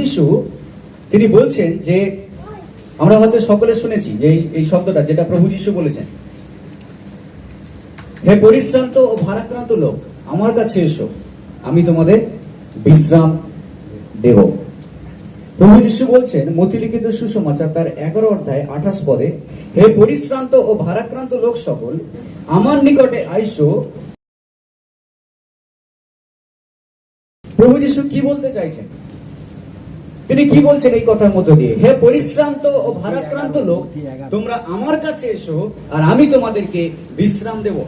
যীশু তিনি বলছেন যে আমরা হয়তো সকলে শুনেছি যে এই শব্দটা যেটা প্রভু যীশু বলেছেন, হে পরিশ্রান্ত ও ভারাক্রান্ত লোক আমার কাছে এসো, আমি তোমাদের বিশ্রাম দেব। প্রভু যীশু বলছেন মথি লিখিত সুসমাচার তার 11 অধ্যায় 28 পদে, হে পরিশ্রান্ত ও ভারাক্রান্ত লোক সকল আমার নিকটে আইসো। প্রভু যীশু কি বলতে চাইছেন? তিনি কি বলছেন এই কথার মধ্য দিয়ে? হে পরিশ্রান্ত ও ভারাক্রান্ত লোক তোমরা আমার কাছে এসো আর আমি তোমাদেরকে বিশ্রাম দেব।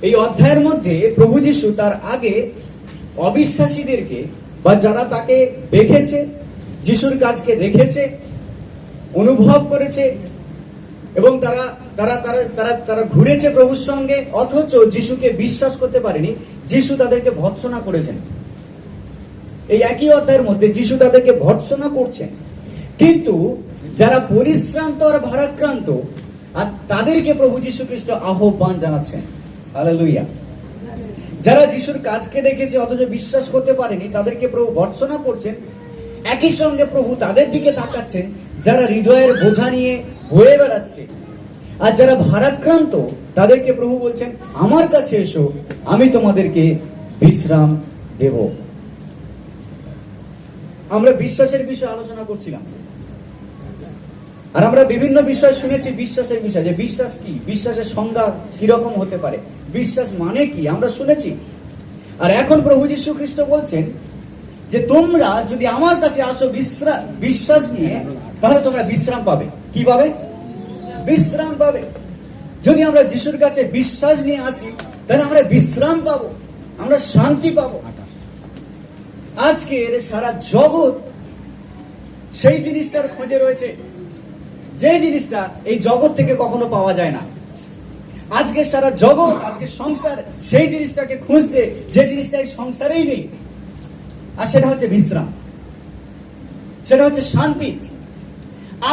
এই অধ্যায়ের মধ্যে প্রভু যীশু তার আগে অবিশ্বাসীদেরকে বা যারা তাকে দেখেছে, যিশুর কাজকে দেখেছে, অনুভব করেছে এবং তারা তারা তারা তারা তারা ঘুরেছে প্রভুর সঙ্গে, অথচ যিশুকে বিশ্বাস করতে পারেনি, যিশু তাদেরকে ভর্ৎসনা করেছেন। এই একই অধ্যায়ের মধ্যে যিশু তাদেরকে ভর্ৎসনা করছেন, কিন্তু যারা পরিশ্রান্ত আর ভারাক্রান্ত আর তাদেরকে প্রভু যীশু খ্রিস্ট আহ্বান জানাচ্ছেন। হালেলুয়া। যারা যিশুর কাজকে দেখেছে অথচ বিশ্বাস করতে পারেনি তাদেরকে প্রভু ভর্ৎসনা করছেন, একই সঙ্গে প্রভু তাদের দিকে তাকাচ্ছেন যারা হৃদয়ের বোঝা নিয়ে বয়ে বেড়াচ্ছে। আর যারা ভারাক্রান্ত তাদেরকে প্রভু বলছেন আমার কাছে এসো, আমি তোমাদেরকে বিশ্রাম দেব। আমরা বিশ্বাসের বিষয়ে আলোচনা করছিলাম আর আমরা বিভিন্ন বিষয় শুনেছি বিশ্বাসের বিষয়, যে বিশ্বাস কি, বিশ্বাসের সংজ্ঞা কিরকম হতে পারে, বিশ্বাস মানে কি আমরা শুনেছি। আর এখন প্রভু যীশু খ্রিস্ট বলছেন যে তোমরা যদি আমার কাছে আসো বিশ্বাস নিয়ে, তাহলে তোমরা বিশ্রাম পাবে। কি পাবে? বিশ্রাম পাবে। যদি আমরা যিশুর কাছে বিশ্বাস নিয়ে আসি তাহলে আমরা বিশ্রাম পাবো, আমরা শান্তি পাবো। আজকের সারা জগৎ সেই জিনিসটার খোঁজে রয়েছে, যে জিনিসটা এই জগৎ থেকে কখনো পাওয়া যায় না। আজকে সারা জগৎ, আজকে সংসার সেই জিনিসটাকে খুঁজছে যে জিনিসটা এই সংসারেই নেই, আর সেটা হচ্ছে বিশ্রাম, সেটা হচ্ছে শান্তি।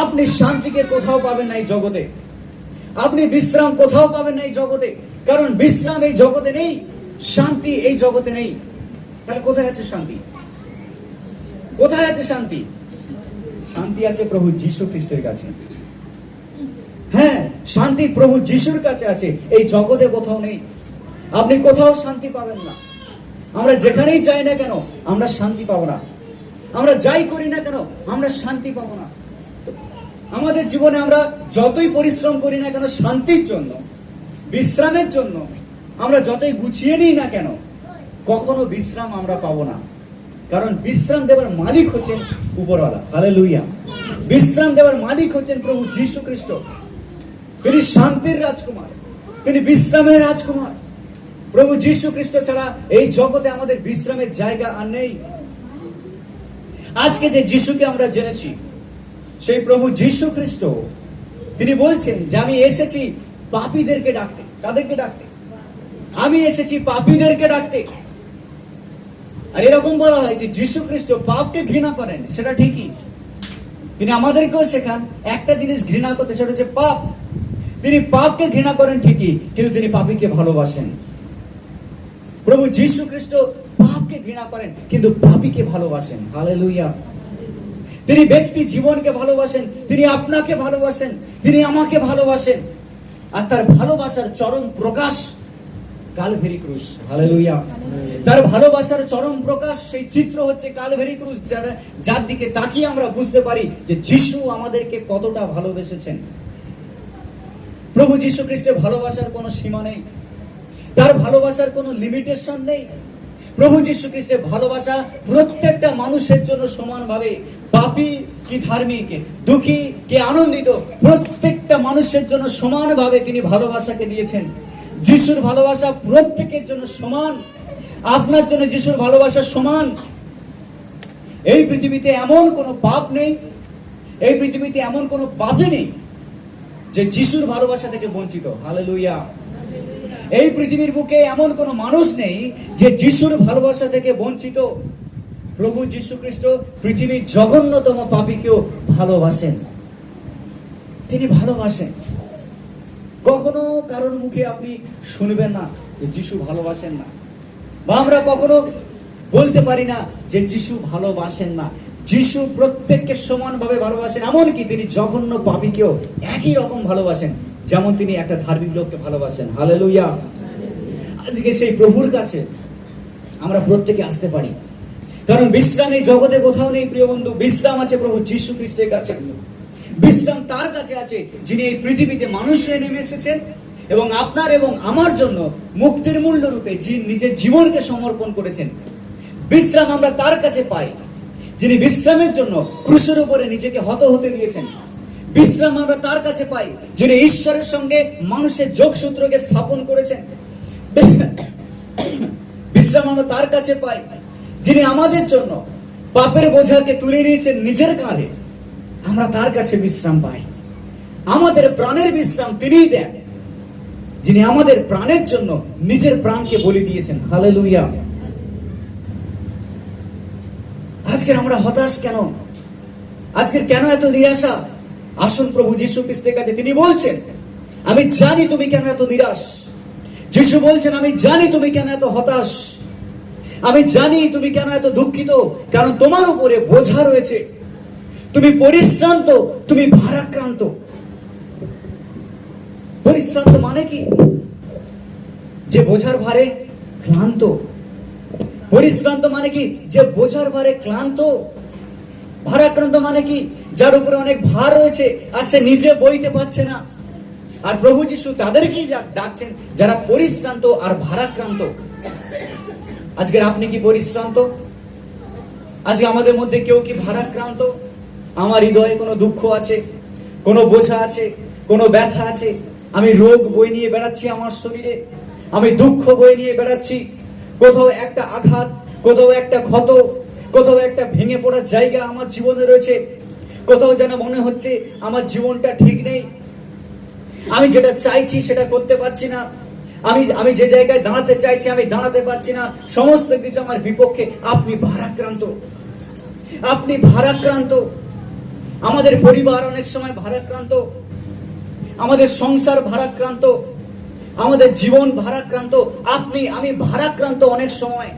আপনি শান্তিকে কোথাও পাবেন না এই জগতে, আপনি বিশ্রাম কোথাও পাবেন না এই জগতে, কারণ বিশ্রাম এই জগতে নেই, শান্তি এই জগতে নেই। তাহলে কোথায় আছে শান্তি? কোথায় আছে শান্তি? শান্তি আছে প্রভু যীশু খ্রিস্টের কাছে। হ্যাঁ, শান্তি প্রভু যীশুর কাছে আছে, এই জগতে কোথাও নেই। আপনি কোথাও শান্তি পাবেন না। আমরা যেখানেই যাই না কেন আমরা শান্তি পাবো না, আমরা যাই করি না কেন আমরা শান্তি পাবো না। আমাদের জীবনে আমরা যতই পরিশ্রম করি না কেন শান্তির জন্য, বিশ্রামের জন্য, আমরা যতই গুছিয়ে নিই না কেন, কখনো বিশ্রাম আমরা পাবো না। কারণ বিশ্রাম দেওয়ার মালিক হচ্ছেন উপরওয়ালা। হালেলুয়া। বিশ্রাম দেওয়ার মালিক হচ্ছেন প্রভু যীশু খ্রিস্ট। তিনি শান্তির রাজকুমার, তিনি বিশ্রামের রাজকুমার। প্রভু যীশু খ্রিস্ট ছাড়া এই জগতে আমাদের বিশ্রামের জায়গা আর নেই। আজকে যে যিশুকে আমরা জেনেছি, সেই প্রভু যীশু খ্রিস্ট তিনি বলছেন যে আমি এসেছি পাপীদেরকে ডাকতে। কাদেরকে ডাকতে? আমি এসেছি পাপীদেরকে ডাকতে। আর এরকম বলা হয় যে যীশু খ্রিস্ট পাপকে ঘৃণা করেন, সেটা ঠিকই। তিনি আমাদেরকেও শেখান একটা জিনিস ঘৃণা করতে, সেটা হচ্ছে পাপ। তিনি পাপকে ঘৃণা করেন ঠিকই, কিন্তু তিনি পাপীকে ভালোবাসেন। প্রভু যীশু খ্রিস্ট পাপকে ঘৃণা করেন কিন্তু পাপীকে ভালোবাসেন। হালেলুয়া। তিনি ব্যক্তি জীবনকে ভালোবাসেন, তিনি আপনাকে ভালোবাসেন, তিনি আমাকে ভালোবাসেন। আর তার ভালোবাসার চরম প্রকাশ কালভেরি ক্রুশ। হালেলুয়া। তার ভালোবাসার চরম প্রকাশ, সেই চিত্র হচ্ছে কালভেরি ক্রুশ, যার দিকে তাকিয়ে আমরা বুঝতে পারি যে যিশু আমাদেরকে কতটা ভালোবেসেছেন। প্রভু যীশু খ্রিস্টের ভালোবাসার কোনো সীমা নেই, তার ভালোবাসার কোনো লিমিটেশন নেই। প্রভু যীশু খ্রিস্টের ভালোবাসা প্রত্যেকটা মানুষের জন্য সমানভাবে, পাপী কি ধার্মিক, দুঃখী কি আনন্দিত, প্রত্যেকটা মানুষের জন্য সমানভাবে তিনি ভালোবাসাকে দিয়েছেন। যিশুর ভালোবাসা প্রত্যেকের জন্য সমান। আপনার জন্য যিশুর ভালোবাসা সমান। এই পৃথিবীতে এমন কোনো পাপ নেই, এই পৃথিবীতে এমন কোনো পাপী নেই যে যিশুর ভালোবাসা থেকে বঞ্চিত। হালেলুয়া। এই পৃথিবীর বুকে এমন কোনো মানুষ নেই যে যিশুর ভালোবাসা থেকে বঞ্চিত। প্রভু যীশু খ্রিস্ট পৃথিবীর জঘন্যতম পাপীকেও ভালোবাসেন, তিনি ভালোবাসেন। কখনো কারোর মুখে আপনি শুনবেন না যে যিশু ভালোবাসেন না, বা আমরা কখনো বলতে পারি না যে যিশু ভালোবাসেন না। যিশু প্রত্যেককে সমানভাবে ভালোবাসেন, এমনকি তিনি জঘন্য পাপীকেও একই রকম ভালোবাসেন যেমন তিনি একটা ধার্মিক লোককে ভালোবাসেন। হালেলুয়া। আজকে সেই প্রভুর কাছে আমরা প্রত্যেকে আসতে পারি, কারণ বিশ্রাম এই জগতে কোথাও নেই প্রিয় বন্ধু। বিশ্রাম আছে প্রভু যীশু খ্রিস্টের কাছে। বিশ্রাম তার কাছে আছে যিনি এই পৃথিবীতে মানুষ হয়ে নেমে এসেছেন এবং আপনার এবং আমার জন্য মুক্তির মূল্য রূপে যিনি নিজের জীবনকে সমর্পণ করেছেন। বিশ্রাম আমরা তার কাছে পাই যিনি বিশ্রামের জন্য ক্রুশের উপরে নিজেকে হত হতে দিয়েছেন। বিশ্রাম আমরা তার কাছে পাই যিনি ঈশ্বরের সঙ্গে মানুষের যোগসূত্রকে স্থাপন করেছেন। বিশ্রাম আমরা তার কাছে পাই যিনি আমাদের জন্য পাপের বোঝাকে তুলে নিয়েছেন নিজের কাঁধে। আমরা তার কাছে বিশ্রাম পাই। আমাদের প্রাণের বিশ্রাম তিনিই দেন যিনি আমাদের প্রাণের জন্য নিজের প্রাণকে বলি দিয়েছেন। হালেলুয়া। আজকের আমরা হতাশ কেন? আজকের কেন এত নিরাশা? আসুন প্রভু যীশু খ্রিস্টের কাছে। তিনি বলছেন, আমি জানি তুমি কেন এত নিরাশ। যীশু বলছেন, আমি জানি তুমি কেন এত হতাশ। আমি জানি তুমি কেন এত দুঃখিত, কারণ তোমার উপরে বোঝা রয়েছে। তুমি পরিশ্রান্ত, তুমি ভারাক্রান্ত। পরিশ্রান্ত মানে কি? যে বোঝার ভারে ক্লান্ত। পরিশ্রান্ত মানে কি? যে বোঝার ভারে ক্লান্ত। ভারাক্রান্ত মানে কি? যার উপরে অনেক ভার রয়েছে আর সে নিজে বইতে পারছে না। আর প্রভু যীশু তাদেরকেই ডাকছেন যারা পরিশ্রান্ত আর ভারাক্রান্ত। আজকের আপনি কি পরিশ্রান্ত? আজকে আমাদের মধ্যে কেউ কি ভারাক্রান্ত? আমার হৃদয়ে কোনো দুঃখ আছে, কোনো বোঝা আছে, কোনো ব্যথা আছে। আমি রোগ বই নিয়ে বেড়াচ্ছি আমার শরীরে, আমি দুঃখ বই নিয়ে বেড়াচ্ছি। কোথাও একটা আঘাত, কোথাও একটা ক্ষত, কোথাও একটা ভেঙে পড়ার জায়গা আমার জীবনে রয়েছে। কোথাও যেন মনে হচ্ছে আমার জীবনটা ঠিক নেই। আমি যেটা চাইছি সেটা করতে পারছি না। আমি যে জায়গায় দাঁড়াতে চাইছি আমি দাঁড়াতে পারছি না। সমস্ত কিছু আমার বিপক্ষে। আপনি ভারাক্রান্ত, আপনি ভারাক্রান্ত। আমাদের পরিবার অনেক সময় ভারাক্রান্ত, আমাদের সংসার ভারাক্রান্ত, আমাদের জীবন ভারাক্রান্ত। আপনি আমি ভারাক্রান্ত অনেক সময়।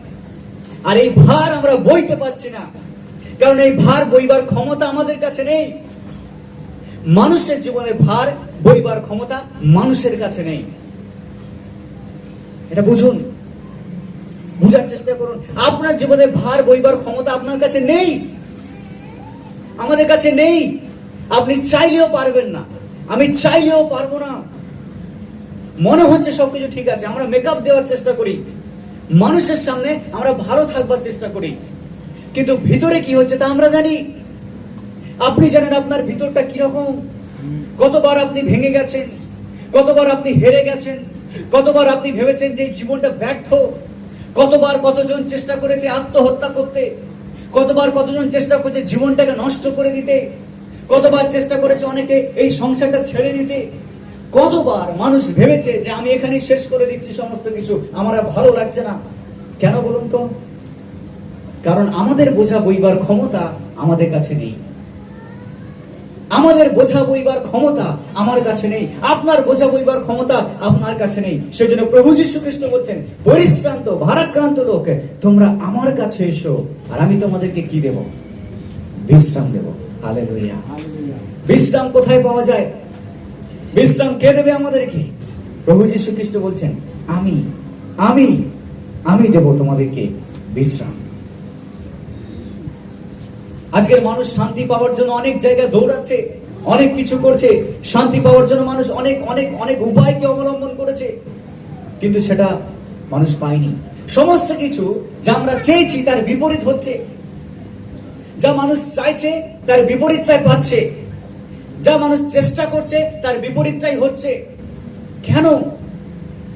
আর এই ভার আমরা বইতে পারছি না, কারণ এই ভার বইবার ক্ষমতা আমাদের কাছে নেই। মানুষের জীবনের ভার বইবার ক্ষমতা মানুষের কাছে নেই। এটা বুঝুন, বুঝার চেষ্টা করুন। আপনার জীবনে ভার বইবার ক্ষমতা আপনার কাছে নেই, আমাদের কাছে নেই। আপনি চাইলেও পারবেন না, আমি চাইলেও পারবো না। মনে হচ্ছে সবকিছু ঠিক আছে, আমরা মেকআপ দেওয়ার চেষ্টা করি, মানুষের সামনে আমরা ভালো থাকবার চেষ্টা করি, কিন্তু ভিতরে কি হচ্ছে তা আমরা জানি। আপনি জানেন আপনার ভিতরটা কিরকম। কতবার আপনি ভেঙে গেছেন, কতবার আপনি হেরে গেছেন, কতবার আপনি ভেবেছেন যে এই জীবনটা ব্যর্থ। কতবার কতজন চেষ্টা করেছে আত্মহত্যা করতে, কতবার কতজন চেষ্টা করেছে জীবনটাকে নষ্ট করে দিতে, কতবার চেষ্টা করেছে অনেকে এই সংসারটা ছেড়ে দিতে। কতবার মানুষ ভেবেছে যে আমি এখানেই শেষ করে দিচ্ছি সমস্ত কিছু, আমার আর ভালো লাগছে না। কেন বলুন তো? কারণ আমাদের বোঝা বইবার ক্ষমতা আমাদের কাছে নেই। আমাদের বোঝা বইবার ক্ষমতা আমার কাছে নেই, আপনার বোঝা বইবার ক্ষমতা আপনার কাছে নেই। সেই জন্য প্রভু যীশু খ্রিস্ট বলছেন, পরিশ্রান্ত ভারাক্রান্ত লোক তোমরা আমার কাছে এসো, আর আমি তোমাদেরকে কি দেব? বিশ্রাম দেব। হালেলুয়া। বিশ্রাম কোথায় পাওয়া যায়? বিশ্রাম কে দেবে আমাদেরকে? প্রভু যীশু খ্রিস্ট বলছেন, আমি আমি আমি দেব তোমাদেরকে বিশ্রাম। আজকের মানুষ শান্তি পাওয়ার জন্য অনেক জায়গায় দৌড়াচ্ছে, অনেক কিছু করছে। শান্তি পাওয়ার জন্য মানুষ অনেক অনেক অনেক উপায়কে অবলম্বন করেছে, কিন্তু সেটা মানুষ পায়নি। সমস্ত কিছু যা আমরা চেয়েছি তার বিপরীত হচ্ছে। যা মানুষ চাইছে তার বিপরীতটাই পাচ্ছে, যা মানুষ চেষ্টা করছে তার বিপরীতটাই হচ্ছে। কেন?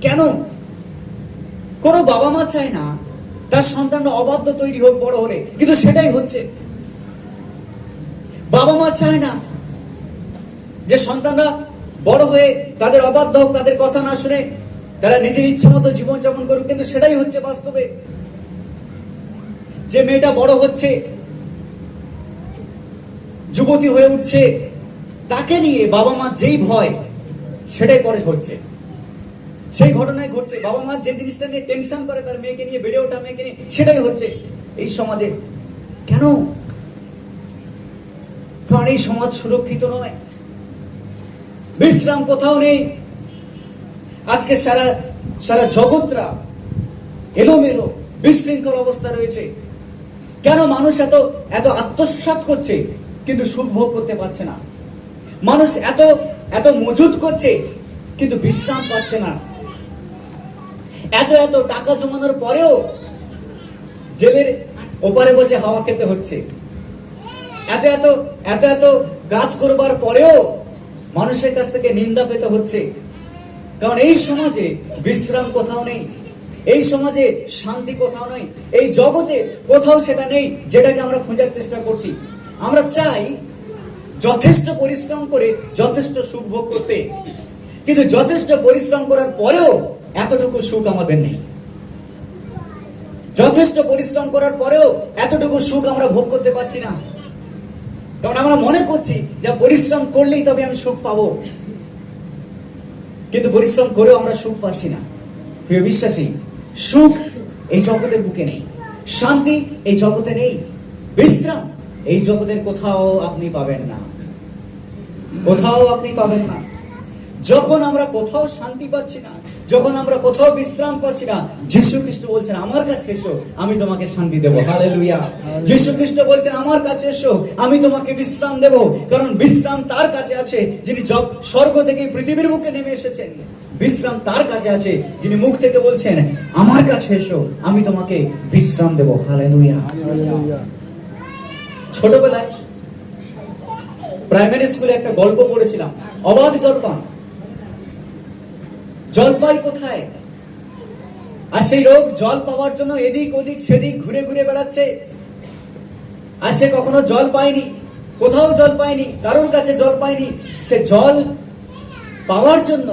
কেন? কোনো বাবা মা চায় না তার সন্তানরা অবাধ্য তৈরি হোক বড় হলে, কিন্তু সেটাই হচ্ছে। বাবা মা চায় না যে সন্তানরা বড় হয়ে তাদের অবাধ্য হোক, তাদের কথা না শুনে তারা নিজের ইচ্ছে মতো জীবন যাপন করুক, কিন্তু সেটাই হচ্ছে বাস্তবে। যে মেয়েটা বড় হচ্ছে, যুবতী হয়ে উঠছে, তাকে নিয়ে বাবা মা যেই ভয় সেটাই পরে হচ্ছে। সেই ঘটনায় ঘটছে। বাবা মা যে জিনিসটা নিয়ে টেনশন করে তার মেয়েকে নিয়ে, বেড়ে ওঠা মেয়েকে নিয়ে, সেটাই হচ্ছে এই সমাজে। কেন? কারণ এই সমাজ সুরক্ষিত নয়, বিশ্রাম কোথাও নেই। আজকে সারা সারা জগৎরা এলোমেলো বিশৃঙ্খল অবস্থা রয়েছে। কেন? মানুষ এত এত আত্মসাৎ করছে কিন্তু সুখ ভোগ করতে পারছে না। মানুষ এত এত মজুদ করছে কিন্তু বিশ্রাম পাচ্ছে না। এত এত টাকা জমানোর পরেও জেলের ওপারে বসে হাওয়া খেতে হচ্ছে। এত এত এত এত কাজ করবার পরেও মানুষের কাছ থেকে নিন্দা পেতে হচ্ছে। কারণ এই সমাজে বিশ্রাম কোথাও নেই, এই সমাজে শান্তি কোথাও নেই, এই জগতে কোথাও সেটা নেই যেটাকে আমরা খোঁজার চেষ্টা করছি। আমরা চাই যথেষ্ট পরিশ্রম করে যথেষ্ট সুখ ভোগ করতে, কিন্তু যথেষ্ট পরিশ্রম করার পরেও এতটুকু সুখ আমাদের নেই। যথেষ্ট পরিশ্রম করার পরেও এতটুকু সুখ আমরা ভোগ করতে পারছি না। কারণ আমরা মনে করছি যে পরিশ্রম করলেই তবে আমি সুখ পাবো, কিন্তু পরিশ্রম করেও আমরা সুখ পাচ্ছি না। প্রিয় বিশ্বাসী, সুখ এই জগতের বুকে নেই, শান্তি এই জগতে নেই, বিশ্রাম এই জগতের কোথাও আপনি পাবেন না, কোথাও আপনি পাবেন না। যখন আমরা কোথাও শান্তি পাচ্ছি না, যখন আমরা কোথাও বিশ্রাম পাচ্ছি না, যীশু খ্রিস্ট বলছেন আমার কাছে এসো, আমি তোমাকে শান্তি দেবো। হালেলুয়া। যীশু খ্রিস্ট বলছেন আমার কাছে এসো, আমি তোমাকে বিশ্রাম দেবো। কারণ বিশ্রাম তার কাছে আছে যিনি স্বর্গ থেকে পৃথিবীর বুকে নেমে এসেছেন। বিশ্রাম তার কাছে আছে যিনি মুখ থেকে বলছেন আমার কাছে এসো, আমি তোমাকে বিশ্রাম দেবো। হালেলুয়া। ছোটবেলায় প্রাইমারি স্কুলে একটা গল্প পড়েছিলাম, অবাক জলপান। জল পাই কোথায়? আর সেই লোক জল পাওয়ার জন্য এদিক ওদিক সেদিক ঘুরে ঘুরে বেড়াচ্ছে, আর সে কখনো জল পায়নি, কোথাও জল পায়নি, কারোর কাছে জল পায়নি। সে জল পাওয়ার জন্য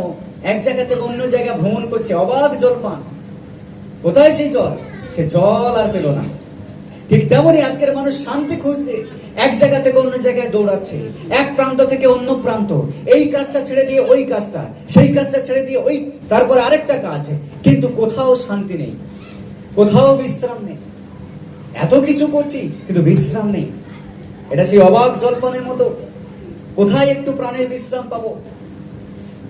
এক জায়গা থেকে অন্য জায়গা ভ্রমণ করছে, অবাক জলপান। কোথায় সেই জল? সে জল আর পেল না। ঠিক তেমনই আজকের মানুষ শান্তি খুঁজছে, এক জায়গা থেকে অন্য জায়গায় দৌড়াচ্ছে, এক প্রান্ত থেকে অন্য প্রান্ত, এই কাজটা ছেড়ে দিয়ে ওই কাজটা, সেই কাজটা ছেড়ে দিয়ে ওই, তারপর আরেকটা কাজ, কিন্তু কোথাও শান্তি নেই, কোথাও বিশ্রাম নেই। এত কিছু করছি কিন্তু বিশ্রাম নেই। এটা সেই অবাক জলপানের মতো। কোথায় একটু প্রাণের বিশ্রাম পাবো?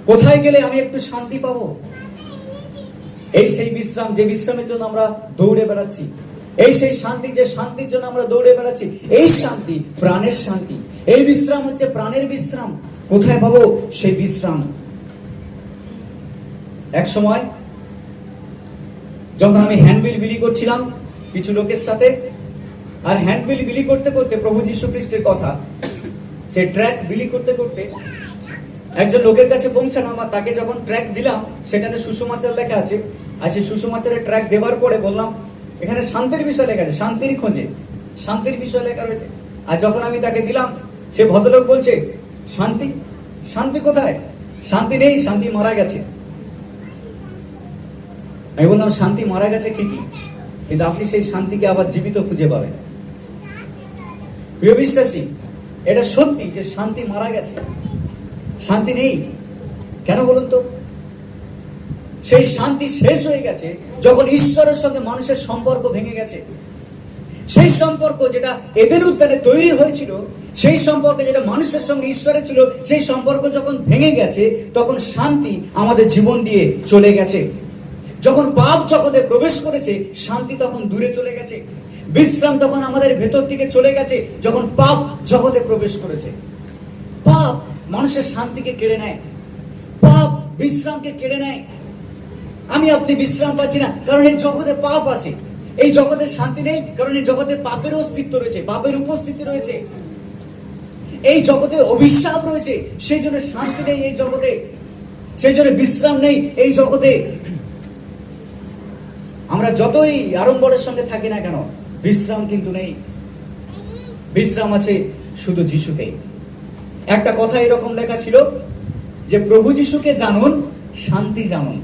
কোথায় গেলে আমি একটু শান্তি পাবো? এই সেই বিশ্রাম, যে বিশ্রামের জন্য আমরা দৌড়ে বেড়াচ্ছি, এই সেই শান্তি, যে শান্তির জন্য আমরা দৌড়ে বেড়াচ্ছি। এই শান্তি প্রাণের শান্তি, এই বিশ্রাম হচ্ছে প্রাণের বিশ্রাম। কোথায় পাবো সেই বিশ্রাম? এক সময় যখন আমি হ্যান্ডবিল বিলি করছিলাম কিছু লোকের সাথে, আর হ্যান্ডবিল বিলি করতে করতে প্রভু যীশু খ্রিস্টের কথা, সে ট্র্যাক বিলি করতে করতে একজন লোকের কাছে পৌঁছালাম। আর তাকে যখন ট্র্যাক দিলাম, সেখানে সুষমাচার লেখা আছে, আর সেই সুষমাচারের ট্র্যাক দেওয়ার পরে বললাম এখানে শান্তির বিষয় লেখা আছে, শান্তির খোঁজে, শান্তির বিষয় লেখা রয়েছে। আর যখন আমি তাকে দিলাম, সে ভদ্রলোক বলছে শান্তি? শান্তি কোথায়? শান্তি নেই, শান্তি মারা গেছে। আমি বললাম শান্তি মারা গেছে ঠিকই, কিন্তু আপনি সেই শান্তিকে আবার জীবিত খুঁজে পাবেন। প্রিয় বিশ্বাসী, এটা সত্যি যে শান্তি মারা গেছে, শান্তি নেই। কেন বলুন তো? সেই শান্তি শেষ হয়ে গেছে যখন ঈশ্বরের সঙ্গে মানুষের সম্পর্ক ভেঙে গেছে। সেই সম্পর্ক যেটা এদেন উদ্যানে তৈরি হয়েছিল, সেই সম্পর্ক যেটা মানুষের সঙ্গে ঈশ্বরের ছিল, সেই সম্পর্ক যখন ভেঙে গেছে, তখন শান্তি আমাদের জীবন দিয়ে চলে গেছে। যখন পাপ জগতে প্রবেশ করেছে, শান্তি তখন দূরে চলে গেছে। বিশ্রাম তখন আমাদের ভেতর থেকে চলে গেছে যখন পাপ জগতে প্রবেশ করেছে। পাপ মানুষের শান্তিকে কেড়ে নেয়, পাপ বিশ্রামকে কেড়ে নেয়। আমি আপনি বিশ্রাম পাচ্ছি না কারণ এই জগতে পাপ আছে, এই জগতে শান্তি নেই কারণ এই জগতে পাপের অস্তিত্ব রয়েছে, পাপের উপস্থিতি রয়েছে, এই জগতে অভিশাপ রয়েছে, সেই জন্য শান্তি নেই এই জগতে, সেই জন্য বিশ্রাম নেই এই জগতে। আমরা যতই আড়ম্বরের সঙ্গে থাকি না কেন, বিশ্রাম কিন্তু নেই। বিশ্রাম আছে শুধু যিশুতে। একটা কথা এরকম লেখা ছিল যে প্রভু যিশুকে জানুন, শান্তি জানুন।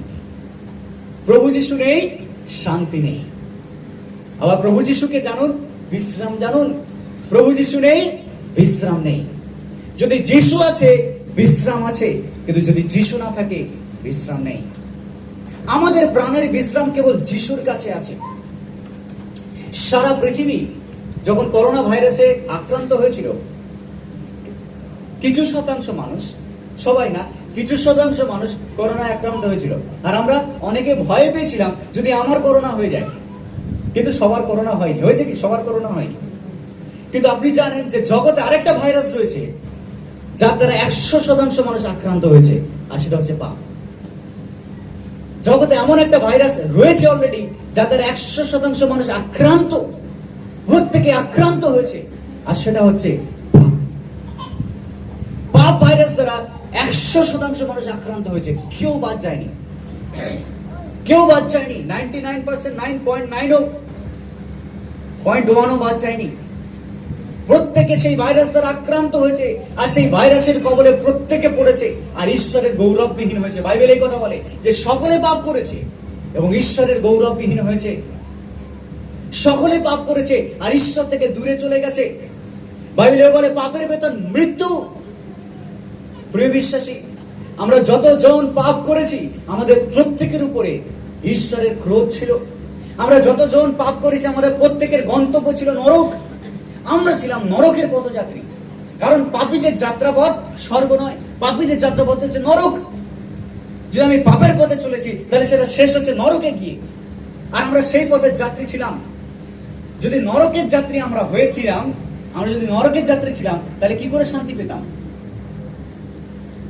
প্রভু যিশু নেই, শান্তি নেই। আবার প্রভু যিশুকে জানুন, বিশ্রাম জানুন। প্রভু যিশু নেই, বিশ্রাম নেই। যদি যিশু আছে, বিশ্রাম আছে, কিন্তু যদি যিশু না থাকে, বিশ্রাম নেই। আমাদের প্রাণের বিশ্রাম কেবল যিশুর কাছে আছে। সারা পৃথিবী যখন করোনা ভাইরাসে আক্রান্ত হয়েছিল, কিছু শতাংশ মানুষ, সবাই না, কিছু শতাংশ মানুষ করোনায় আক্রান্ত হয়েছিল। আর আমরা অনেকে ভয় পেয়েছিলাম যদি আমার করোনা হয়ে যায়। কিন্তু সবার করোনা হয়নি। হয়েছে কি? সবার করোনা হয়নি। কিন্তু আপনি জানেন যে জগতে আরেকটা ভাইরাস রয়েছে যার দ্বারা 100% মানুষ আক্রান্ত হয়েছে, আর সেটা হচ্ছে পাপ। জগতে এমন একটা ভাইরাস রয়েছে অলরেডি যার দ্বারা 100% মানুষ আক্রান্ত, প্রত্যেকে আক্রান্ত হয়েছে, আর সেটা হচ্ছে পাপ। পাপ ভাইরাস দ্বারা 100% মানুষ আক্রান্ত হয়েছে, কেউ বাদ যায়নি, কেউ বাদ যায়নি। 99%, 9.9.1ও বাদ যায়নি। প্রত্যেকে সেই ভাইরাস দ্বারা আক্রান্ত হয়েছে, আর সেই ভাইরাসের কবলে প্রত্যেকে পড়েছে, আর ঈশ্বরের গৌরববিহীন হয়েছে। বাইবেল এই কথা বলে যে সকলে পাপ করেছে এবং ঈশ্বরের গৌরববিহীন হয়েছে। সকলে পাপ করেছে আর ঈশ্বর থেকে দূরে চলে গেছে। বাইবেল বলে পাপের বেতন মৃত্যু। প্রিয় বিশ্বাসী, আমরা যতজন পাপ করেছি আমাদের প্রত্যেকের উপরে ঈশ্বরের ক্রোধ ছিল। আমরা যতজন পাপ করেছি আমাদের প্রত্যেকের গন্তব্য ছিল নরক। আমরা ছিলাম নরকের পথযাত্রী, কারণ পাপীদের যাত্রাপথ স্বর্গ নয়, পাপীদের যাত্রাপথ হচ্ছে নরক। যদি আমি পাপের পথে চলেছি তাহলে সেটা শেষ হচ্ছে নরকে গিয়ে, আর আমরা সেই পথের যাত্রী ছিলাম। যদি নরকের যাত্রী আমরা হয়েছিলাম, আমরা যদি নরকের যাত্রী ছিলাম তাহলে কি করে শান্তি পেতাম?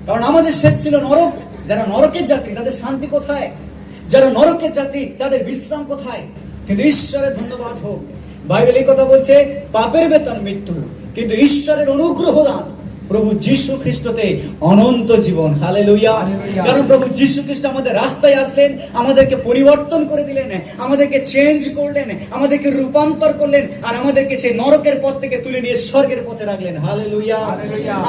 কারণ আমাদের শেষ ছিল নরক। যারা নরকের যাত্রী তাদের শান্তি কোথায়? যারা নরকের যাত্রী তাদের বিশ্রাম কোথায়? কিন্তু ঈশ্বরের ধন্যবাদ হোক, বাইবেল এই কথা বলছে পাপের বেতন মৃত্যু, কিন্তু ঈশ্বরের অনুগ্রহ দান প্রভু যীশু খ্রিস্টতে অনন্ত জীবন। হালেলুয়া। কারণ প্রভু যীশু খ্রিস্ট আমাদের রাস্তায় আসলেন, আমাদেরকে পরিবর্তন করে দিলেন, আমাদেরকে চেঞ্জ করলেন, আমাদেরকে রূপান্তর করলেন, আর আমাদেরকে সেই নরকের পথ থেকে তুলে নিয়ে স্বর্গের পথে রাখলেন। হালেলুয়া।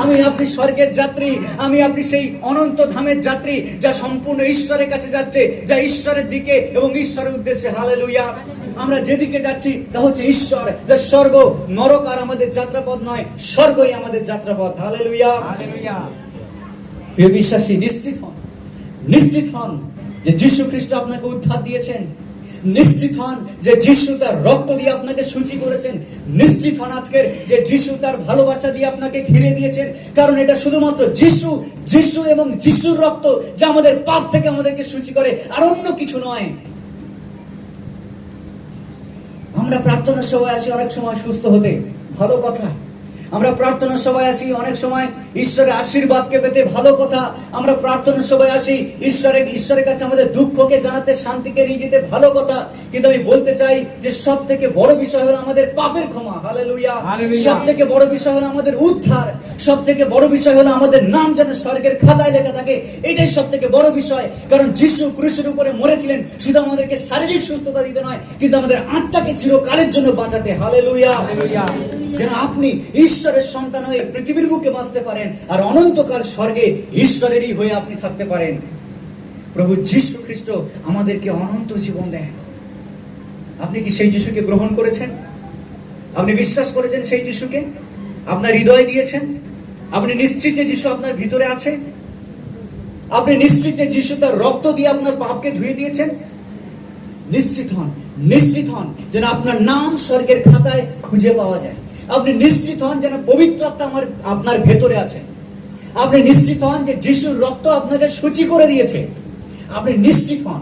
আমি আপনি স্বর্গের যাত্রী, আমি আপনি সেই অনন্ত ধামের যাত্রী যা সম্পূর্ণ ঈশ্বরের কাছে যাচ্ছে, যা ঈশ্বরের দিকে এবং ঈশ্বরের উদ্দেশ্যে। হালেলুয়া। আমরা যেদিকে যাচ্ছি তা হচ্ছে ঈশ্বর, যা স্বর্গ। নরক আর আমাদের যাত্রাপথ নয়, স্বর্গই আমাদের যাত্রাপথ। হালেলুয়া। প্রিয় বিশ্বাসী, নিশ্চিত হন যে যীশু খ্রিস্ট আপনাকে উদ্ধার দিয়েছেন। নিশ্চিত হন যে যীশু তার রক্ত দিয়ে আপনাকে সূচি করেছেন। নিশ্চিত হন আজকের যে যীশু তার ভালোবাসা দিয়ে আপনাকে ঘিরে দিয়েছেন, কারণ এটা শুধুমাত্র যীশু এবং যীশুর রক্ত যা আমাদের পাপ থেকে আমাদেরকে সূচি করে, আর অন্য কিছু নয়। আমরা প্রার্থনার সভায় আসি অনেক সময় সুস্থ হতে, ভালো কথা। আমরা প্রার্থনার সভায় আসি অনেক সময় ঈশ্বরের আশীর্বাদকে পেতে, ভালো কথা। আমরা প্রার্থনার সভায় আসি ঈশ্বরের কাছে আমাদের দুঃখকে জানাতে, শান্তিকে নিয়ে যেতে, ভালো কথা। কিন্তু আমি বলতে চাই যে সব থেকে বড় বিষয় হলো আমাদের পাপের ক্ষমা। হালেলুয়া। সব থেকে বড় বিষয় হলো আমাদের উদ্ধার। সব থেকে বড় বিষয় হলো আমাদের নাম যেন স্বর্গের খাতায় লেখা থাকে। এটাই সব থেকে বড় বিষয়। কারণ যীশু ক্রুশের উপরে মরেছিলেন শুধু আমাদেরকে শারীরিক সুস্থতা দিতে নয়, কিন্তু আমাদের আত্মাকে চিরকালের জন্য বাঁচাতে। হালেলুয়া। যেন আপনি ঈশ্বরের সন্তান হয়ে পৃথিবীর বুকে বাঁচতে পারেন, আর অনন্তকাল স্বর্গে ঈশ্বরেরই হয়ে আপনি থাকতে পারেন। প্রভু যীশু খ্রিস্ট আমাদেরকে অনন্ত জীবন দেন। আপনি কি সেই যিশুকে গ্রহণ করেছেন? আপনি বিশ্বাস করেছেন সেই যিশুকে? আপনার হৃদয় দিয়েছেন? আপনি নিশ্চিত যে যিশু আপনার ভিতরে আছে? আপনি নিশ্চিত যে যিশু তার রক্ত দিয়ে আপনার পাপকে ধুয়ে দিয়েছেন? নিশ্চিত হন যেন আপনার নাম স্বর্গের খাতায় খুঁজে পাওয়া যায়। আপনি নিশ্চিত হন যেন পবিত্র আত্মা আপনার ভেতরে আছে। আপনি নিশ্চিত হন যে যিশুর রক্ত আপনাকে সূচি করে দিয়েছে। আপনি নিশ্চিত হন,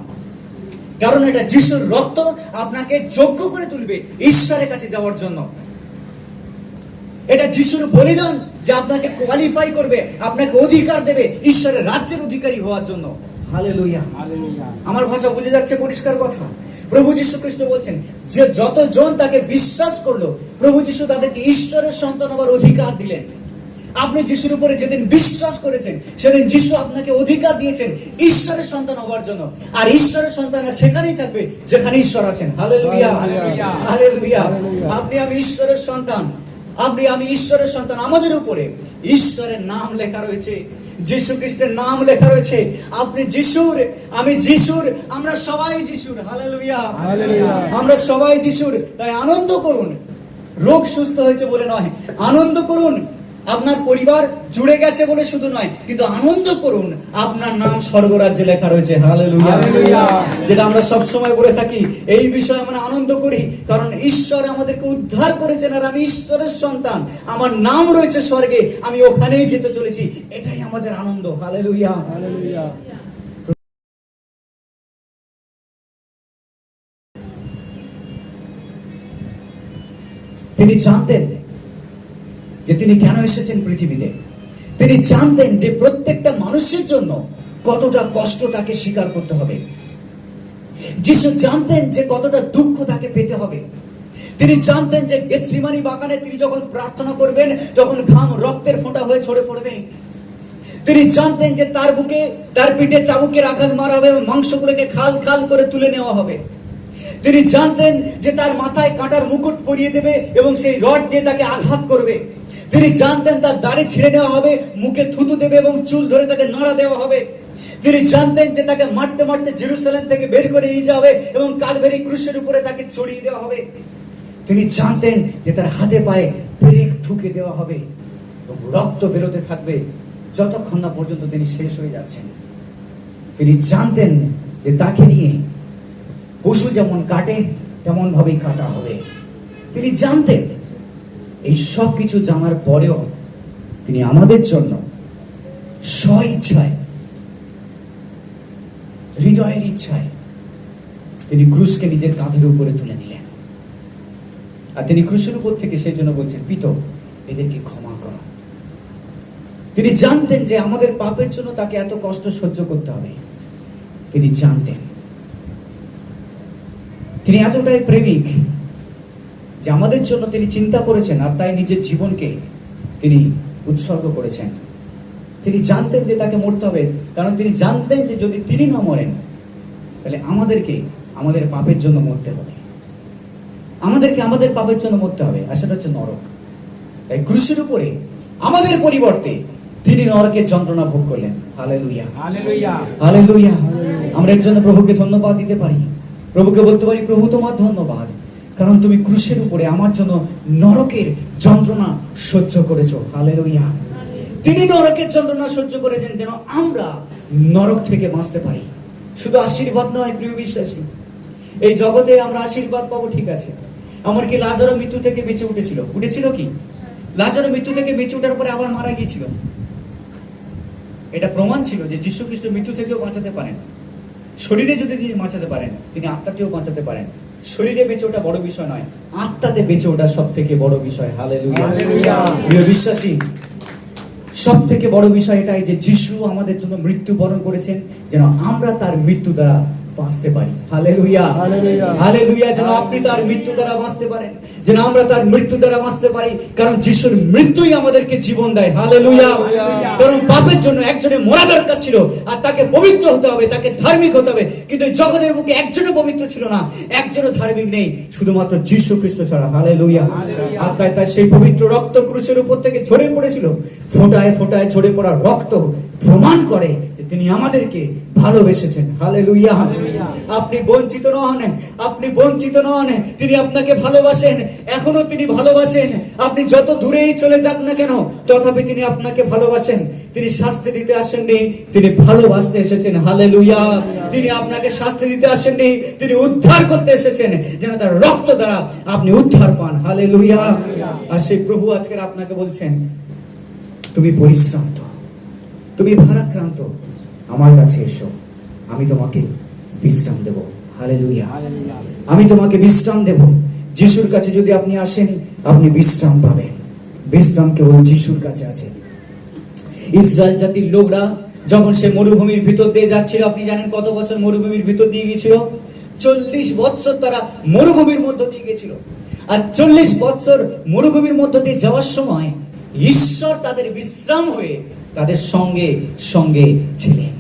কারণ এটা যিশুর রক্ত আপনাকে যোগ্য করে তুলবে ঈশ্বরের কাছে যাওয়ার জন্য। এটা যিশুর বলিদান যে আপনাকে কোয়ালিফাই করবে, আপনাকে অধিকার দেবে ঈশ্বরের রাজ্যের অধিকারী হওয়ার জন্য। হালেলুয়া। আমার ভাষা বুঝে যাচ্ছে? পরিষ্কার কথা। প্রভু যীশু খ্রিস্ট বলছেন যে যতজন তাকে বিশ্বাস করলো, প্রভু যীশু তাদেরকে ঈশ্বরের সন্তান হবার অধিকার দিলেন। আপনি যিশুর উপরে যেদিন বিশ্বাস করেছেন সেদিন যিশু আপনাকে অধিকার দিয়েছেন ঈশ্বরের সন্তান হবার জন্য। আর ঈশ্বরের সন্তানরা সেখানেই থাকবে যেখানে ঈশ্বর আছেন। হালেলুয়া। হালেলুয়া। আপনি আমি ঈশ্বরের সন্তান, আমি ঈশ্বরের সন্তান। আমাদের উপরে ঈশ্বরের নাম লেখা রয়েছে, যীশু খ্রিস্টের নাম লেখা রয়েছে। আপনি যিশুর, আমি যিশুর, আমরা সবাই যিশুর। হালেলুয়া। আমরা সবাই যিশুর। তাই আনন্দ করুন। রোগ সুস্থ হয়েছে বলে নয়, আনন্দ করুন। আপনার পরিবার জুড়ে গেছে বলে শুধু নয়, কিন্তু আনন্দ করুন, আপনার নাম স্বর্গরাজ্যে লেখা রয়েছে। হালেলুয়া। যেটা আমরা সব সময় বলে থাকি, এই বিষয়ে আমরা আনন্দ করি, কারণ ঈশ্বর আমাদেরকে উদ্ধার করেছেন, আর আমি ঈশ্বরের সন্তান, আমার নাম রয়েছে স্বর্গে, আমি ওখানেই যেতে চলেছি, এটাই আমাদের আনন্দ। হালেলুয়া। তিনি জানতেন যে তিনি কেন এসেছেন পৃথিবীতে। তিনি জানতেন যে প্রত্যেকটা মানুষের জন্য কতটা কষ্ট তাকে স্বীকার করতে হবে। যিশু জানতেন যে কতটা দুঃখ তাকে পেতে হবে। তিনি জানতেন যে গেতসেমানি বাগানে তিনি যখন প্রার্থনা করবেন, তখন ঘাম রক্তের ফোঁটা হয়ে ঝরে পড়বে। তিনি জানতেন যে তার বুকে, তার পিঠে চাবুকের আঘাত মারা হবে এবং মাংসগুলোকে খাল খাল করে তুলে নেওয়া হবে। তিনি জানতেন যে তার মাথায় কাঁটার মুকুট পরিয়ে দেবে এবং সেই রড দিয়ে তাকে আঘাত করবে। তিনি জানতেন তার দাড়ি ছিঁড়ে নেওয়া হবে, মুখে থুতু দেবে এবং চুল ধরে তাকে নাড়া দেওয়া হবে। তিনি জানতেন যে তাকে মারতে মারতে জেরুজালেম থেকে বের করে নিয়ে যাওয়া হবে এবং কালভারি ক্রুশের উপরে তাকে চড়িয়ে দেওয়া হবে। তিনি জানতেন যে তার হাতে পায়ে পেরেক ঠুকে দেওয়া হবে এবং রক্ত বেরোতে থাকবে যতক্ষণ না পর্যন্ত তিনি শেষ হয়ে যাচ্ছেন। তিনি জানতেন যে তাকে নিয়ে পশু যেমন কাটে তেমন ভাবেই কাটা হবে। তিনি জানতেন। এই সব কিছু জানার পরেও তিনি আমাদের জন্য স্বইচ্ছায়, হৃদয়ের ইচ্ছায় তিনি ক্রুশকে নিজের কাঁধের উপরে তুলে নিলেন। আর তিনি ক্রুশের উপর থেকে সেই জন্য বলছেন, পিতা, এদেরকে ক্ষমা করো। তিনি জানতেন যে আমাদের পাপের জন্য তাকে এত কষ্ট সহ্য করতে হবে। তিনি জানতেন। তিনি এতটাই প্রেমিক যে আমাদের জন্য তিনি চিন্তা করেছেন, আর তাই নিজের জীবনকে তিনি উৎসর্গ করেছেন। তিনি জানতেন যে তাকে মরতে হবে, কারণ তিনি জানতেন যে যদি তিনি না মরেন, তাহলে আমাদেরকে আমাদের পাপের জন্য মরতে হবে। আমাদেরকে আমাদের পাপের জন্য মরতে হবে, আর সেটা হচ্ছে নরক। তাই ক্রুশের উপরে আমাদের পরিবর্তে তিনি নরকের যন্ত্রণা ভোগ করলেন। Hallelujah, hallelujah, hallelujah. আমরা এর জন্য প্রভুকে ধন্যবাদ দিতে পারি। প্রভুকে বলতে পারি, প্রভু তোমার ধন্যবাদ, কারণ তুমি ক্রুশের উপরে আমার জন্য নরকের যন্ত্রণা সহ্য করেছো। হালেলুয়া। তিনি নরকের যন্ত্রণা সহ্য করেছেন যেন আমরা নরক থেকে বাঁচতে পারি। শুধু আশীর্বাদ নয় প্রিয় বিশ্বাসী, এই জগতে আমরা আশীর্বাদ পাবো, ঠিক আছে। এমনকি লাজারও মৃত্যু থেকে বেঁচে উঠেছিল কি? লাজারও মৃত্যু থেকে বেঁচে ওঠার পরে আবার মারা গিয়েছিল। এটা প্রমাণ ছিল যে যীশু খ্রিস্ট মৃত্যু থেকেও বাঁচাতে পারেন। শরীরে যদি তিনি বাঁচাতে পারেন, তিনি আত্মাতেও বাঁচাতে পারেন। শরীরে বেঁচে ওঠা বড় বিষয় নয়, আত্মাতে বেঁচে ওঠা সব থেকে বড় বিষয়। হালেলুয়া। প্রিয় বিশ্বাসী, সব থেকে বড় বিষয় এটাই যে যিশু আমাদের জন্য মৃত্যুবরণ করেছেন যেন আমরা তার মৃত্যু দ্বারা বাঁচতে পারি। Hallelujah, hallelujah. যেন আপনি তার মৃত্যু দ্বারা বাঁচতে পারেন, যেন আমরা তার মৃত্যু দ্বারা বাঁচতে পারি, কারণ যিশুর মৃত্যুই আমাদেরকে জীবন দেয়। হালেলুয়া। কারণ পাপের জন্য একজনের মরা দরকার ছিল, আর তাকে পবিত্র হতে হবে, তাকে ধার্মিক হতে হবে, কিন্তু জগতের বুকে একজনও পবিত্র ছিল না, একজনও ধার্মিক নেই, শুধুমাত্র যিশু খ্রিস্ট ছাড়া। হালেলুয়া। আর তাই সেই পবিত্র রক্ত ক্রুশের উপর থেকে ঝরে পড়েছিল। ফোঁটায় ফোঁটায় ঝরে পড়া রক্ত প্রমাণ করে যে তিনি আমাদেরকে ভালোবেসেছেন। হালেলুয়া। আপনি বঞ্চিত নন, আপনি বঞ্চিত নন, তিনি আপনাকে ভালোবাসেন, এখনো তিনি ভালোবাসেন। আপনি যত দূরেই চলে যান না কেন, তথাপি তিনি আপনাকে ভালোবাসেন। তিনি শাস্তি দিতে আসেননি, তিনি ভালোবাসতে এসেছেন। হালেলুয়া। তিনি আপনাকে শাস্তি দিতে আসেননি, তিনি উদ্ধার করতে এসেছেন, যেন তার রক্ত দ্বারা আপনি উদ্ধার পান। হালেলুয়া। আর সেই প্রভু আজকে আপনাকে বলছেন, তুমি পরিশ্রান্ত, তুমি ভারাক্রান্ত, আমার কাছে এসো, আমি তোমাকে বিশ্রাম দেব। হালেলুয়া। আমি তোমাকে বিশ্রাম দেব। যিশুর কাছে যদি আপনি আসেন, আপনি বিশ্রাম পাবেন। বিশ্রাম কেবল যিশুর কাছে আছে। ইসরায়েল জাতির লোকরা যখন সে মরুভূমির ভিতর দিয়ে যাচ্ছিল, আপনি জানেন কত বছর মরুভূমির ভিতর দিয়ে গিয়েছিল? 40 বছর তারা মরুভূমির মধ্য দিয়ে গেছিল। আর 40 বছর মরুভূমির মধ্য দিয়ে যাওয়ার সময় ঈশ্বর তাদের বিশ্রাম হয়ে তাদের সঙ্গে সঙ্গে ছিলেন।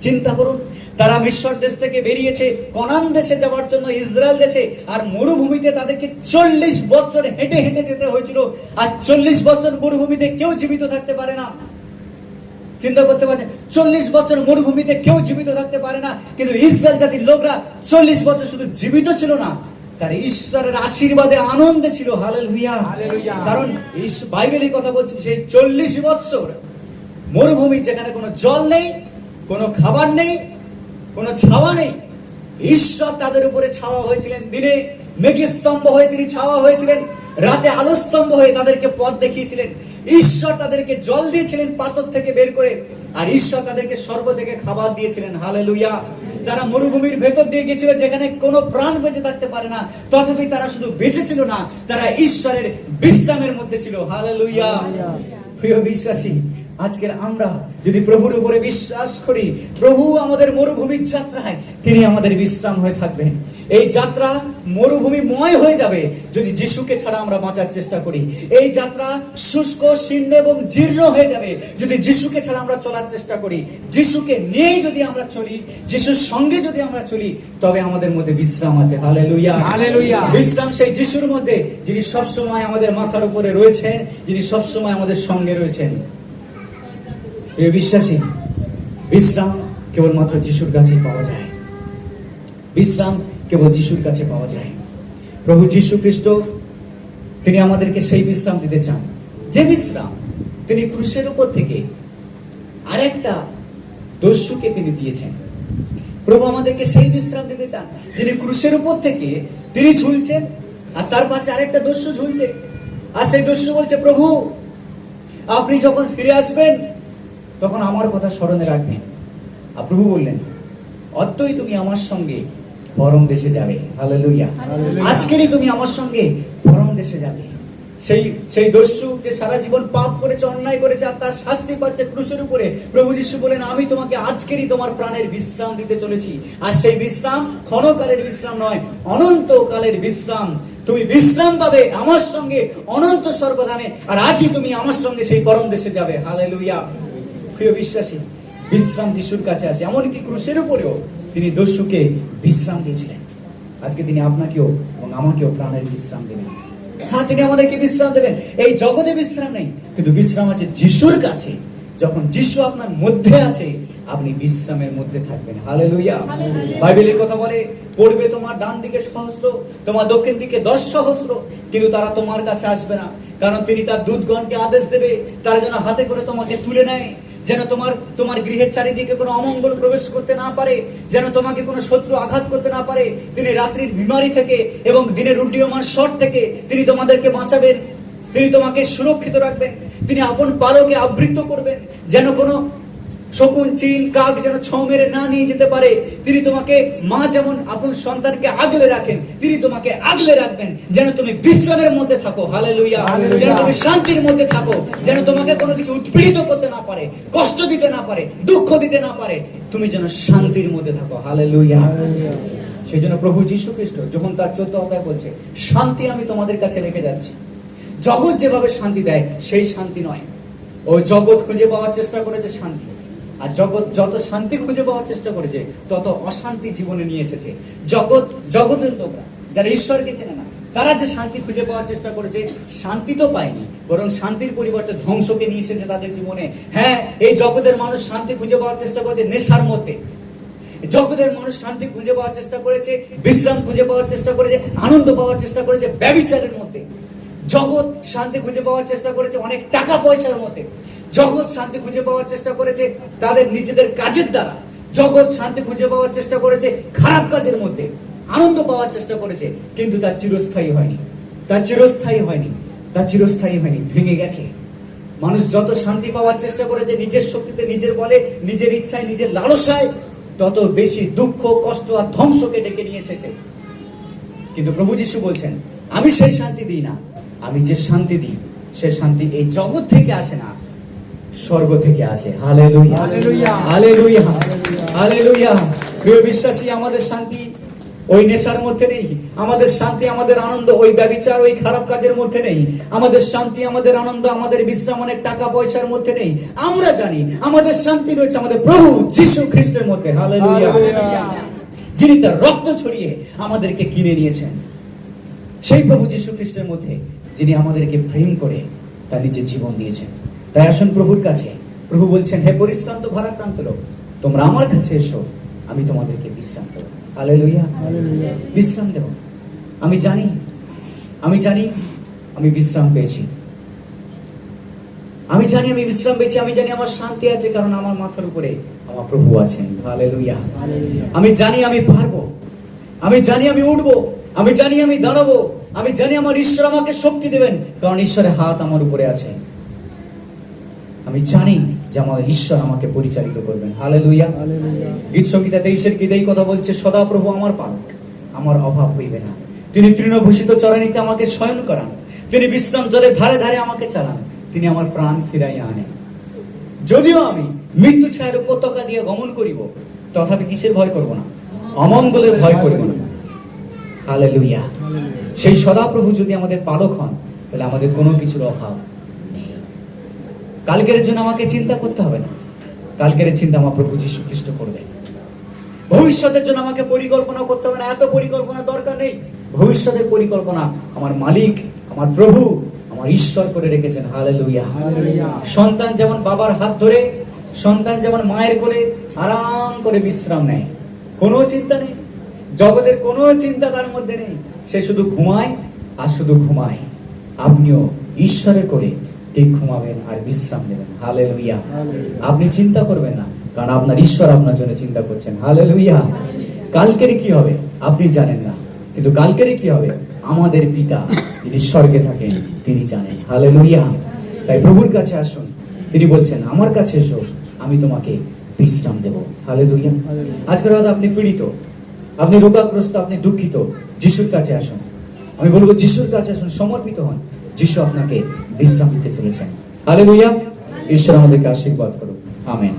চিন্তা করুন, তারা মিশর দেশ থেকে বেরিয়েছে কনান দেশে যাওয়ার জন্য, ইসরায়েল দেশে, আর মরুভূমিতে তাদেরকে 40 বছর হেঁটে হেঁটে যেতে হয়েছিল। আর 40 বছর মরুভূমিতে কেউ জীবিত থাকতে পারে না। চিন্তা করতে পারছেন? 40 বছর মরুভূমিতে কেউ জীবিত থাকতে পারে না, কিন্তু ইসরায়েল জাতির লোকরা 40 বছর শুধু জীবিত ছিল না, তারা ঈশ্বরের আশীর্বাদে আনন্দে ছিল। হালেলুয়া। কারণ বাইবেল এই কথা বলছে, সেই 40 বৎসর মরুভূমি, যেখানে কোনো জল নেই, কোনো খাবার নেই, কোনো ছাওয়া নেই, ঈশ্বর তাদের উপরে ছাওয়া হয়েছিলেন। দিনে মেঘস্তম্ভ হয়ে তিনি ছাওয়া হয়েছিলেন, রাতে আলোস্তম্ভ হয়ে তাদেরকে পথ দেখিয়েছিলেন। ঈশ্বর তাদেরকে জল দিয়েছিলেন পাথর থেকে বের করে, আর ঈশ্বর তাদেরকে স্বর্গ থেকে খাবার দিয়েছিলেন। হালেলুয়া। তারা মরুভূমির ভেতর দিয়ে গেছিল, যেখানে কোনো প্রাণ বেঁচে থাকতে পারে না, তথাপি তারা শুধু বেঁচে ছিল না, তারা ঈশ্বরের বিশ্রামের মধ্যে ছিল। হালেলুয়া। প্রিয় বিশ্বাসী, আজকের আমরা যদি প্রভুর উপরে বিশ্বাস করি, প্রভু আমাদের মরুভূমির যাত্রায় তিনি আমাদের বিশ্রাম হয়ে থাকবেন। এই যাত্রা মরুভূমিময় হয়ে যাবে যদি যিশুকে ছাড়া আমরা বাঁচার চেষ্টা করি। এই যাত্রা শুষ্ক, শীর্ণ এবং জীর্ণ হয়ে যাবে যদি যিশুকে ছাড়া আমরা চলার চেষ্টা করি। যিশুকে নিয়েই যদি আমরা চলি, যিশুর সঙ্গে যদি আমরা চলি, তবে আমাদের মধ্যে বিশ্রাম আছে। হালেলুয়া। হালেলুয়া। বিশ্রাম সেই যিশুর মধ্যে, যিনি সবসময় আমাদের মাথার উপরে রয়েছেন, যিনি সবসময় আমাদের সঙ্গে রয়েছেন। এই বিশ্বাসী, বিশ্রাম কেবলমাত্র যিশুর কাছেই পাওয়া যায়। বিশ্রাম কেবল যিশুর কাছে পাওয়া যায়। প্রভু যীশু খ্রিস্ট তিনি আমাদেরকে সেই বিশ্রাম দিতে চান, যে বিশ্রাম তিনি ক্রুশের উপর থেকে আরেকটা দস্যুকে তিনি দিয়েছেন। প্রভু আমাদেরকে সেই বিশ্রাম দিতে চান, যিনি ক্রুশের উপর থেকে তিনি ঝুলছেন, আর তার পাশে আরেকটা দস্যু ঝুলছে। আর সেই দস্যু বলছে, প্রভু আপনি যখন ফিরে আসবেন তখন আমার কথা স্মরণে রাখবেন। আর প্রভু বললেন, অতই তুমি আমার সঙ্গে পরম দেশে যাবে। হালেলুয়া। আজকেরই তুমি আমার সঙ্গে পরম দেশে যাবে। সেই দস্যু যে সারা জীবন পাপ করেছে, অন্যায় করেছে, আর তার শাস্তি পাচ্ছে ক্রুশের উপরে, প্রভু যীশু বলেন, আমি তোমাকে আজকেরই তোমার প্রাণের বিশ্রাম দিতে চলেছি। আর সেই বিশ্রাম ক্ষণকালের বিশ্রাম নয়, অনন্তকালের বিশ্রাম। তুমি বিশ্রাম পাবে আমার সঙ্গে অনন্ত স্বর্গধামে, আর আজই তুমি আমার সঙ্গে সেই পরম দেশে যাবে। হালেলুয়া। প্রিয় বিশ্বাসী, বিশ্রাম যিশুর কাছে আছে। এমনকি ক্রুশের উপরেও তিনি দস্যুকে বিশ্রাম দিয়েছিলেন। আজকে তিনি আপনাকেও এবং আমাকেও প্রাণের বিশ্রাম দেবেন। হ্যাঁ, তিনি আমাদেরকে বিশ্রাম দেবেন। এই জগতে বিশ্রাম নেই, কিন্তু বিশ্রাম আছে যিশুর কাছে। যখন যিশু আপনার মধ্যে আছে, আপনি বিশ্রামের মধ্যে থাকবেন। হালেলুয়া। বাইবেলের কথা বলে, পড়বে তোমার ডান দিকে সহস্র, তোমার দক্ষিণ দিকে 10 সহস্র, কিন্তু তারা তোমার কাছে আসবে না। কারণ তিনি তার দূতগণকে আদেশ দেবে, তারা যেন হাতে করে তোমাকে তুলে নেয়, যেন তোমার গৃহের চারিদিকে কোনো অমঙ্গল প্রবেশ করতে না পারে, যেন তোমাকে কোনো শত্রু আঘাত করতে না পারে। তিনি রাত্রির বিমারি থেকে এবং দিনের উড্ডীয়মান শট থেকে তিনি তোমাদেরকে বাঁচাবেন, তিনি তোমাকে সুরক্ষিত রাখবেন, তিনি আপন পালকে আবৃত করবেন, যেন কোনো শকুন, চিল, কাক যেন ছোঁ মেরে না নিয়ে যেতে পারে। তিনি তোমাকে, মা যেমন আপন সন্তানকে আগলে রাখেন, তিনি তোমাকে আগলে রাখবেন, যেন তুমি বিশ্রামের মধ্যে থাকো। হালেলুয়া। যেন তুমি শান্তির মধ্যে থাকো, যেন তোমাকে কোনো কিছু উৎপীড়িত করতে না পারে, কষ্ট দিতে না পারে, দুঃখ দিতে না পারে, তুমি যেন শান্তির মধ্যে থাকো। হালেলুয়া। সেই জন্য প্রভু যীশু খ্রিস্ট যখন তার 14 অধ্যায় বলছে, শান্তি আমি তোমাদের কাছে রেখে যাচ্ছি, জগৎ যেভাবে শান্তি দেয় সেই শান্তি নয়। ও জগৎ খুঁজে পাওয়ার চেষ্টা করেছে শান্তি, আর জগৎ যত শান্তি খুঁজে পাওয়ার চেষ্টা করেছে তত অশান্তি জীবনে নিয়ে এসেছে। জগতের লোকরা যারা ঈশ্বরকে চেনে না, তারা যে শান্তি খুঁজে পাওয়ার চেষ্টা করেছে, শান্তি তো পায়নি, বরং শান্তির পরিবর্তে ধ্বংসকে নিয়ে এসেছে তাদের জীবনে। হ্যাঁ, এই জগতের মানুষ শান্তি খুঁজে পাওয়ার চেষ্টা করেছে নেশার মধ্যে। জগতের মানুষ শান্তি খুঁজে পাওয়ার চেষ্টা করেছে, বিশ্রাম খুঁজে পাওয়ার চেষ্টা করেছে, আনন্দ পাওয়ার চেষ্টা করেছে ব্যভিচারের মধ্যে। জগৎ শান্তি খুঁজে পাওয়ার চেষ্টা করেছে অনেক টাকা পয়সার মধ্যে। জগৎ শান্তি খুঁজে পাওয়ার চেষ্টা করেছে তাদের নিজেদের কাজের দ্বারা। জগৎ শান্তি খুঁজে পাওয়ার চেষ্টা করেছে খারাপ কাজের মধ্যে, আনন্দ পাওয়ার চেষ্টা করেছে, কিন্তু তার চিরস্থায়ী হয়নি, তার চিরস্থায়ী হয়নি, তার চিরস্থায়ী হয়নি, ভেঙে গেছে। মানুষ যত শান্তি পাওয়ার চেষ্টা করেছে নিজের শক্তিতে, নিজের বলে, নিজের ইচ্ছায়, নিজের লালসায়, তত বেশি দুঃখ, কষ্ট আর ধ্বংসকে ডেকে নিয়ে এসেছে। কিন্তু প্রভু যীশু বলছেন, আমি সেই শান্তি দিই না, আমি যে শান্তি দিই সে শান্তি এই জগৎ থেকে আসে না, স্বর্গ থেকে আসে। Hallelujah, hallelujah, hallelujah, hallelujah. প্রিয় বিশ্বাসী, আমাদের শান্তি ওই নেশার মধ্যে নেই, আমাদের শান্তি, আমাদের আনন্দ ওই ব্যভিচার, ওই খারাপ কাজের মধ্যে নেই। আমাদের শান্তি, আমাদের আনন্দ, আমাদের বিশ্রাম অনেক টাকা পয়সার মধ্যে নেই। আমরা জানি আমাদের শান্তি রয়েছে আমাদের প্রভু যীশু খ্রিস্টের মধ্যে। হালেলুয়া। যিনি তার রক্ত ছড়িয়ে আমাদেরকে কিনে নিয়েছেন, সেই প্রভু যীশু খ্রিস্টের মধ্যে, যিনি আমাদেরকে প্রেম করে তার নিজের জীবন দিয়েছেন। তাই আসুন প্রভুর কাছে। প্রভু বলছেন, হে পরিশ্রান্ত ভারাক্রান্ত লোক, তোমরা আমার কাছে এসো, আমি তোমাদেরকে বিশ্রাম দেব। Hallelujah, hallelujah. বিশ্রাম দেব। আমি জানি আমি বিশ্রাম পেয়েছি। আমি জানি আমি বিশ্রাম পেয়েছি। আমি জানি আমার শান্তি আছে, কারণ আমার মাথার উপরে আমার প্রভু আছেন। হালেলুয়া। আমি জানি আমি পারবো। আমি জানি আমি উঠবো। আমি জানি আমি দাঁড়াবো। আমি জানি আমার ঈশ্বর আমাকে শক্তি দেবেন, কারণ ঈশ্বরের হাত আমার উপরে আছে। আমি জানি যে আমার ঈশ্বর আমাকে পরিচালিত করবেন। হালেলুয়া। গীত সংহিতা 23-এর গীতে এই কথা বলছে, সদা প্রভু আমার পালক, আমার অভাব হইবে না। তিনি তৃণভূষিত চরানিতে আমাকে শয়ন করান, তিনি বিশ্রাম জলের ধারে ধারে আমাকে চালান, তিনি আমার প্রাণ ফিরাইয়া আনেন। যদিও আমি মৃত্যু ছায়ার উপত্যকা দিয়ে গমন করিব, তথাপি কিসের ভয় করব না? অমঙ্গলের ভয় করব না। হালেলুয়া। সেই সদাপ্রভু যদি আমাদের পালক হন, তাহলে আমাদের কোনো কিছুর অভাব নেই। কালকের জন্য আমাকে চিন্তা করতে হবে না। কালকের চিন্তা আমার প্রভু যীশু খ্রিস্ট করবে। ভবিষ্যতের জন্য আমাকে পরিকল্পনা করতে হবে না। এত পরিকল্পনা দরকার নেই। ভবিষ্যতের পরিকল্পনা আমার মালিক, আমার প্রভু, আমার ঈশ্বর করে রেখেছেন। হালেলুয়া। সন্তান যেমন বাবার হাত ধরে, সন্তান যেমন মায়ের কোলে আরাম করে বিশ্রাম নেয়, কোনো চিন্তা নেই, জগতের কোনো চিন্তা তার মধ্যে নেই, সে শুধু ঘুমায় আর শুধু ঘুমায়, আপনিও ঈশ্বরের কোলে ঠিক ঘুমাবেন আর বিশ্রাম নেবেন। হালেলুয়া। আপনি চিন্তা করবেন না, কারণ আপনার ঈশ্বর আপনার জন্য চিন্তা করছেন। হালেলুয়া। কালকের কি হবে আপনি জানেন না, কিন্তু কালকের কি হবে আমাদের পিতা যিনি স্বর্গে থাকেন তিনি জানেন। হালেলুয়া। তাই প্রভুর কাছে আসুন। তিনি বলছেন, আমার কাছে এসো, আমি তোমাকে বিশ্রাম দেব। হালেলুয়া। আজকের হয়তো আপনি পীড়িত, আপনি রোগাগ্রস্ত, আপনি দুঃখিত, যিশুর কাছে আসুন। আমি বলবো যিশুর কাছে আসুন, সমর্পিত হন। যিশু আপনাকে বিশ্রাম দিতে চলেছেন। হালেলুয়া। ঈশ্বর আমাদেরকে আশীর্বাদ করুন। আমেন।